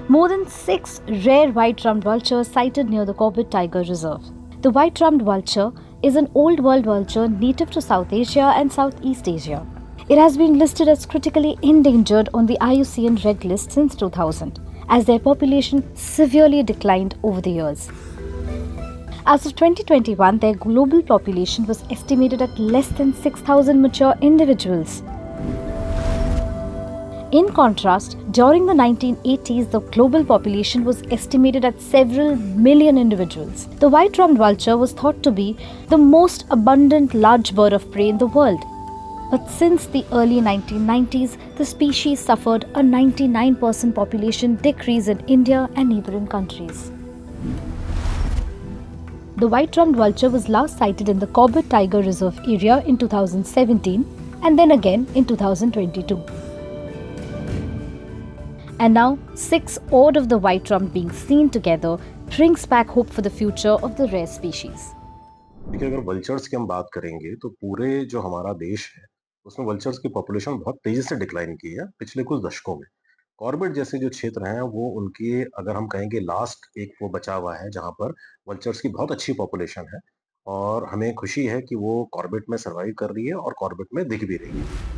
More than 6 rare white-rumped vultures sighted near the Corbett Tiger Reserve. The white-rumped vulture is an old world vulture native to South Asia and Southeast Asia. It has been listed as critically endangered on the IUCN Red List since 2000, as their population severely declined over the years. As of 2021, their global population was estimated at less than 6,000 mature individuals. In contrast, during the 1980s, the global population was estimated at several million individuals. The white-rumped vulture was thought to be the most abundant large bird of prey in the world. But since the early 1990s, the species suffered a 99% population decrease in India and neighboring countries. The white-rumped vulture was last sighted in the Corbett Tiger Reserve area in 2017 and then again in 2022. And now, 6 odd of the white-rumped being seen together brings back hope for the future of the rare species. देखिए, अगर vultures की हम बात करेंगे तो पूरे जो हमारा देश है उसमें वल्चर्स की पॉपुलेशन बहुत तेजी से डिक्लाइन की है पिछले कुछ दशकों में। कॉर्बेट जैसे जो क्षेत्र हैं वो उनके अगर हम कहेंगे लास्ट एक वो बचा हुआ है जहाँ पर वल्चर्स की बहुत अच्छी पॉपुलेशन है और हमें खुशी है कि वो कॉर्बेट में सर्वाइव कर रही है और कॉर्बेट में दिख भी रही है।